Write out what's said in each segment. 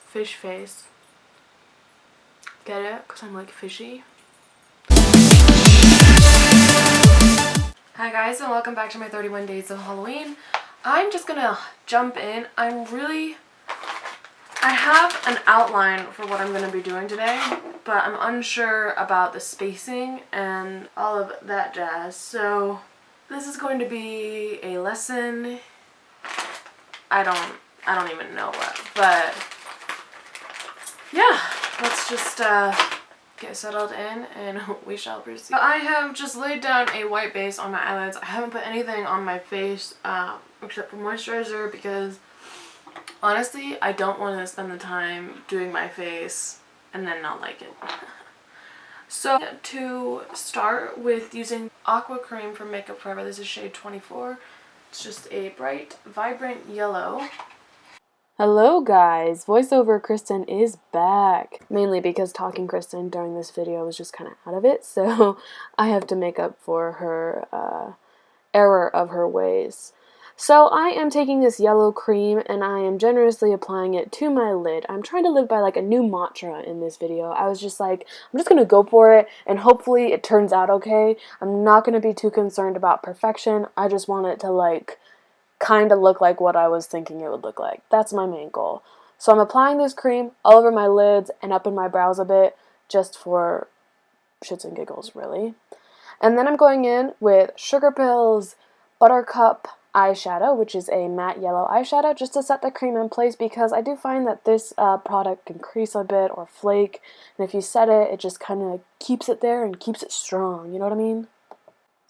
fish face. Get it? Because I'm like fishy. Hi guys, and welcome back to my 31 days of Halloween. I'm just gonna jump in. I have an outline for what I'm gonna be doing today, but I'm unsure about the spacing and all of that jazz. So this is going to be a lesson. I don't even know what, but yeah, let's just get settled in and we shall proceed. I have just laid down a white base on my eyelids. I haven't put anything on my face except for moisturizer because honestly I don't want to spend the time doing my face and then not like it. So to start with, using Aqua cream from Makeup Forever. This is shade 24. It's just a bright, vibrant yellow. Hello guys, voiceover Kristen is back. Mainly because talking Kristen during this video was just kind of out of it, so I have to make up for her error of her ways. So I am taking this yellow cream and I am generously applying it to my lid. I'm trying to live by like a new mantra in this video. I was just like, I'm just gonna go for it and hopefully it turns out okay. I'm not gonna be too concerned about perfection. I just want it to like kind of look like what I was thinking it would look like. That's my main goal. So I'm applying this cream all over my lids and up in my brows a bit, just for shits and giggles, really. And then I'm going in with Sugarpill's Buttercup eyeshadow, which is a matte yellow eyeshadow, just to set the cream in place, because I do find that this product can crease a bit or flake, and if you set it, it just kind of keeps it there and keeps it strong, you know what I mean?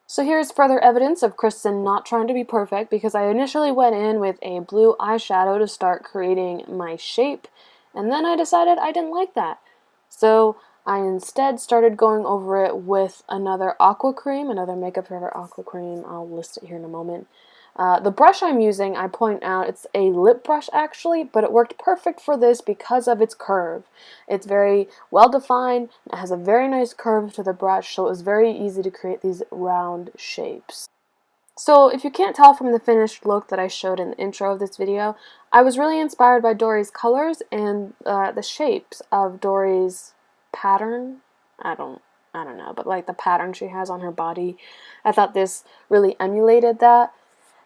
So here's further evidence of Kristen not trying to be perfect, because I initially went in with a blue eyeshadow to start creating my shape, and then I decided I didn't like that. So I instead started going over it with another aqua cream, another Makeup Forever aqua cream. I'll list it here in a moment. The brush I'm using, I point out, it's a lip brush actually, but it worked perfect for this because of its curve. It's very well defined, it has a very nice curve to the brush, so it was very easy to create these round shapes. So if you can't tell from the finished look that I showed in the intro of this video, I was really inspired by Dory's colors and the shapes of Dory's pattern. I don't know, but like the pattern she has on her body. I thought this really emulated that.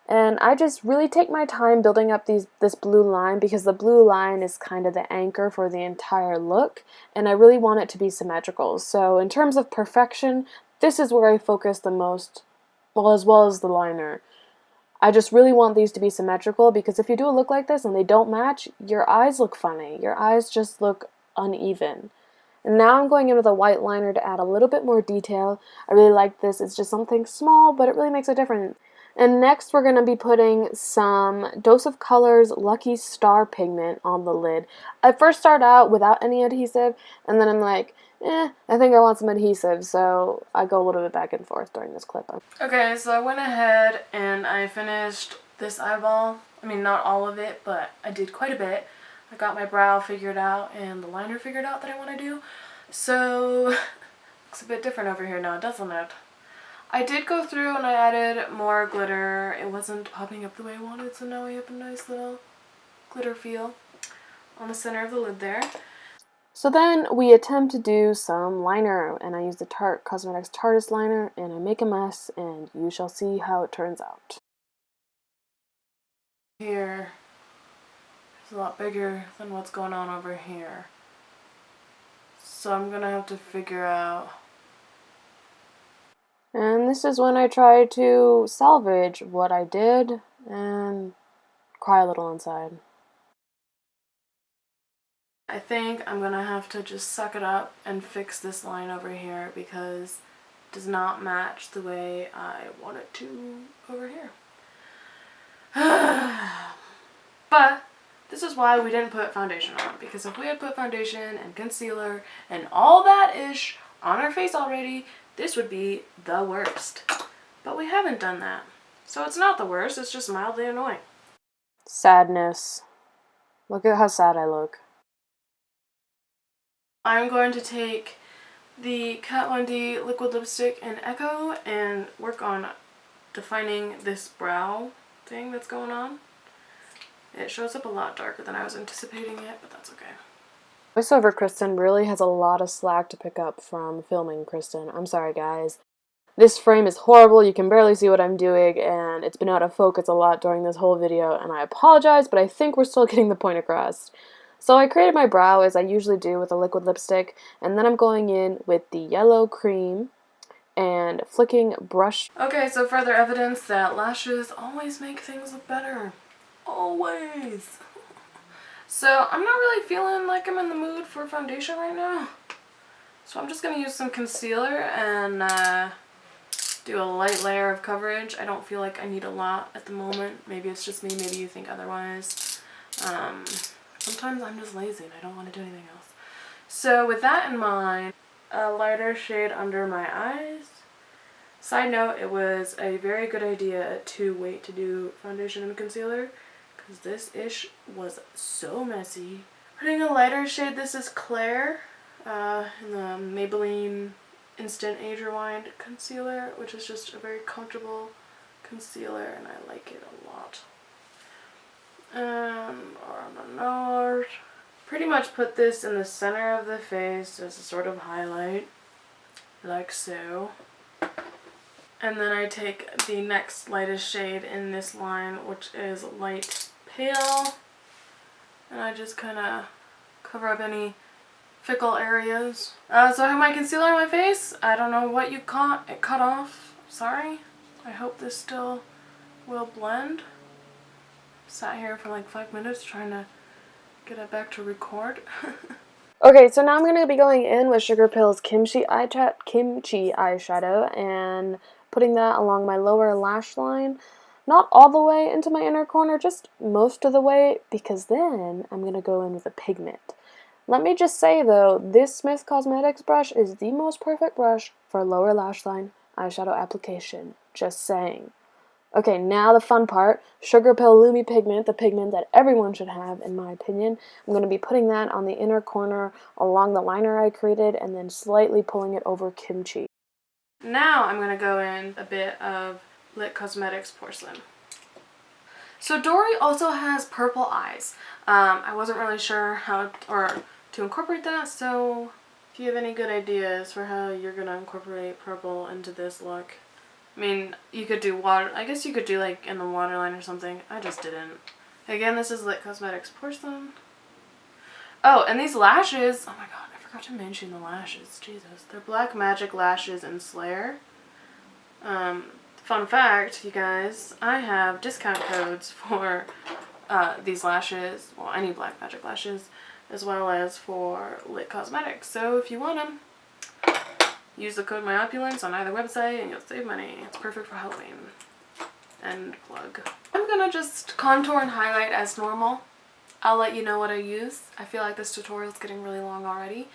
And I just really take my time building up this blue line, because the blue line is kind of the anchor for the entire look, and I really want it to be symmetrical. So in terms of perfection, this is where I focus the most, as well as the liner. I just really want these to be symmetrical, because if you do a look like this and they don't match, your eyes look funny. Your eyes just look uneven. And now I'm going in with a white liner to add a little bit more detail. I really like this. It's just something small, but it really makes a difference. And next we're going to be putting some Dose of Colors Lucky Star pigment on the lid. I first start out without any adhesive, and then I'm like, I think I want some adhesive, so I go a little bit back and forth during this clip. Okay, so I went ahead and I finished this eyeball. I mean, not all of it, but I did quite a bit. I got my brow figured out and the liner figured out that I want to do. So, looks a bit different over here now, doesn't it? I did go through and I added more glitter. It wasn't popping up the way I wanted, so now we have a nice little glitter feel on the center of the lid there. So then we attempt to do some liner, and I use the Tarte Cosmetics Tarteist liner, and I make a mess, and you shall see how it turns out. Here is a lot bigger than what's going on over here. So I'm gonna have to figure out. And this is when I try to salvage what I did and cry a little inside. I think I'm gonna have to just suck it up and fix this line over here, because it does not match the way I want it to over here. But this is why we didn't put foundation on, because if we had put foundation and concealer and all that ish on our face already, this would be the worst. But we haven't done that. So it's not the worst, it's just mildly annoying. Sadness. Look at how sad I look. I'm going to take the Kat Von D liquid lipstick in Echo and work on defining this brow thing that's going on. It shows up a lot darker than I was anticipating it, but that's okay. Voiceover Kristen really has a lot of slack to pick up from filming Kristen. I'm sorry, guys. This frame is horrible, you can barely see what I'm doing, and it's been out of focus a lot during this whole video, and I apologize, but I think we're still getting the point across. So I created my brow as I usually do with a liquid lipstick, and then I'm going in with the yellow cream and flicking brush. Okay, so further evidence that lashes always make things look better. Always. So I'm not really feeling like I'm in the mood for foundation right now. So I'm just going to use some concealer and do a light layer of coverage. I don't feel like I need a lot at the moment. Maybe it's just me, maybe you think otherwise. Sometimes I'm just lazy and I don't want to do anything else. So with that in mind, a lighter shade under my eyes. Side note, it was a very good idea to wait to do foundation and concealer because this ish was so messy. Putting a lighter shade, this is Claire in the Maybelline Instant Age Rewind concealer, which is just a very comfortable concealer and I like it a lot. On the nose. Pretty much put this in the center of the face as a sort of highlight, like so. And then I take the next lightest shade in this line, which is light pale, and I just kind of cover up any fickle areas. So I have my concealer on my face. I don't know what you caught. It cut off. Sorry. I hope this still will blend. Sat here for like 5 minutes trying to get it back to record. Okay, so now I'm going to be going in with Sugarpill's kimchi eyeshadow and putting that along my lower lash line. Not all the way into my inner corner, just most of the way, because then I'm going to go in with a pigment. Let me just say though, this Smith Cosmetics brush is the most perfect brush for lower lash line eyeshadow application. Just saying. Okay, now the fun part, Sugarpill Lumi pigment, the pigment that everyone should have in my opinion. I'm going to be putting that on the inner corner along the liner I created and then slightly pulling it over kimchi. Now I'm going to go in a bit of Lit Cosmetics Porcelain. So Dory also has purple eyes. I wasn't really sure how to incorporate that, so if you have any good ideas for how you're going to incorporate purple into this look. I mean, you could do water, I guess you could do like in the waterline or something. I just didn't. Again, this is Lit Cosmetics Porcelain. Oh, and these lashes, oh my god, I forgot to mention the lashes, Jesus. They're Black Magic lashes in SCLERA. Fun fact, you guys, I have discount codes for these lashes, well, any Black Magic lashes, as well as for Lit Cosmetics. So if you want them, use the code MyOpulence on either website and you'll save money. It's perfect for Halloween. End plug. I'm gonna just contour and highlight as normal. I'll let you know what I use. I feel like this tutorial is getting really long already.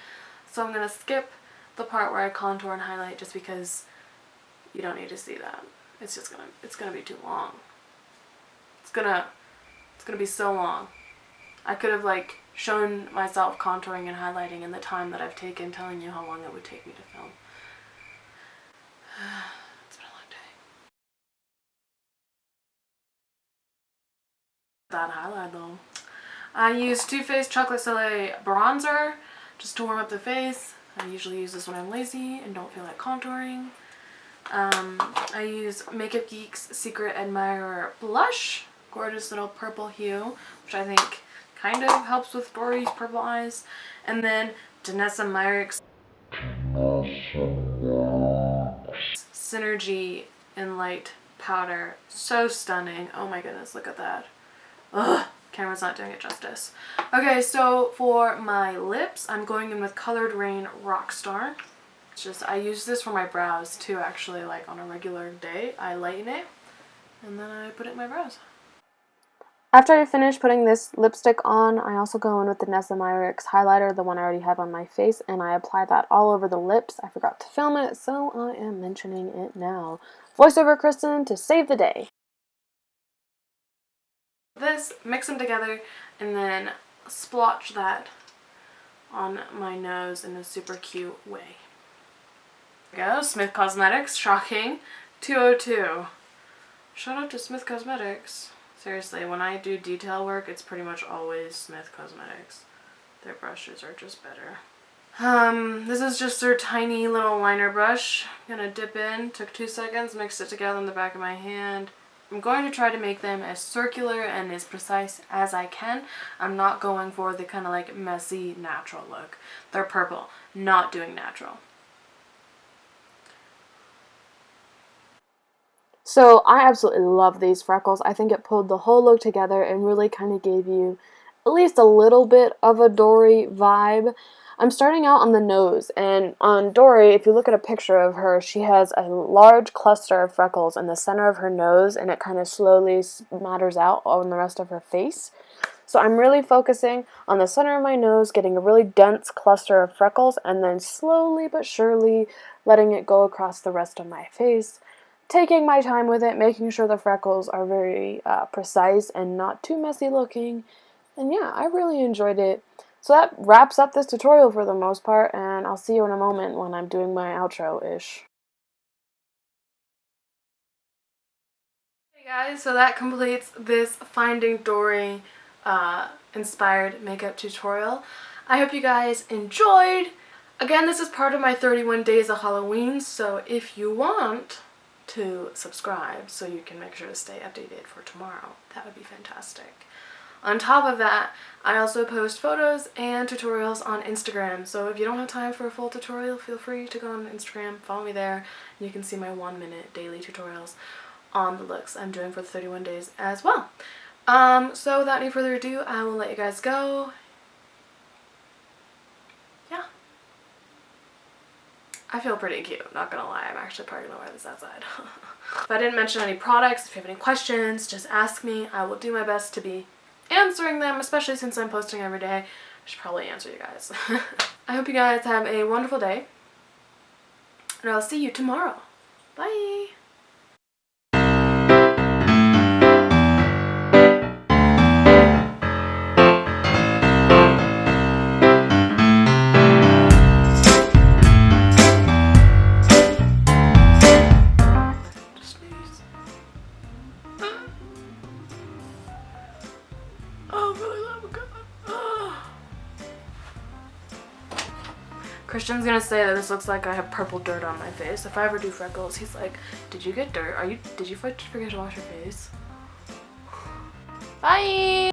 So I'm gonna skip the part where I contour and highlight just because you don't need to see that. It's gonna be too long. It's gonna be so long. I could have like shown myself contouring and highlighting in the time that I've taken telling you how long it would take me to film. It's been a long day. That highlight though. I use Too Faced Chocolate Soleil bronzer just to warm up the face. I usually use this when I'm lazy and don't feel like contouring. I use Makeup Geek's Secret Admirer blush, gorgeous little purple hue, which I think kind of helps with Dory's purple eyes. And then Danessa MYRICKS Synergy in Light powder. So stunning. Oh my goodness, look at that. Ugh, camera's not doing it justice. Okay, so for my lips, I'm going in with Colored Rain Rockstar. It's just, I use this for my brows too, actually, like on a regular day. I lighten it, and then I put it in my brows. After I finish putting this lipstick on, I also go in with the Danessa MYRICKS highlighter, the one I already have on my face, and I apply that all over the lips. I forgot to film it, so I am mentioning it now. Voiceover Kristen to save the day. This, mix them together, and then splotch that on my nose in a super cute way. There we go, Smith Cosmetics, shocking, 202. Shout out to Smith Cosmetics. Seriously, when I do detail work, it's pretty much always Smith Cosmetics. Their brushes are just better. This is just their tiny little liner brush. I'm gonna dip in, took 2 seconds, mixed it together in the back of my hand. I'm going to try to make them as circular and as precise as I can. I'm not going for the kind of like messy natural look. They're purple, not doing natural. So I absolutely love these freckles. I think it pulled the whole look together and really kind of gave you at least a little bit of a Dory vibe. I'm starting out on the nose, and on Dory, if you look at a picture of her, she has a large cluster of freckles in the center of her nose, and it kind of slowly smatters out on the rest of her face. So I'm really focusing on the center of my nose, getting a really dense cluster of freckles, and then slowly but surely letting it go across the rest of my face. Taking my time with it, making sure the freckles are very precise and not too messy looking. And yeah, I really enjoyed it. So that wraps up this tutorial for the most part, and I'll see you in a moment when I'm doing my outro-ish. Hey guys, so that completes this Finding Dory inspired makeup tutorial. I hope you guys enjoyed. Again, this is part of my 31 days of Halloween, so if you want to subscribe so you can make sure to stay updated for tomorrow, that would be fantastic. On top of that, I also post photos and tutorials on Instagram, so if you don't have time for a full tutorial, feel free to go on Instagram, follow me there, and you can see my 1-minute daily tutorials on the looks I'm doing for the 31 days as well. So without any further ado, I will let you guys go. Yeah. I feel pretty cute, not gonna lie. I'm actually probably gonna wear this outside. If I didn't mention any products, if you have any questions, just ask me. I will do my best to be answering them, especially since I'm posting every day. I should probably answer you guys. I hope you guys have a wonderful day, and I'll see you tomorrow. Bye! Christian's gonna say that this looks like I have purple dirt on my face. If I ever do freckles, he's like, did you get dirt? Did you forget to wash your face? Bye!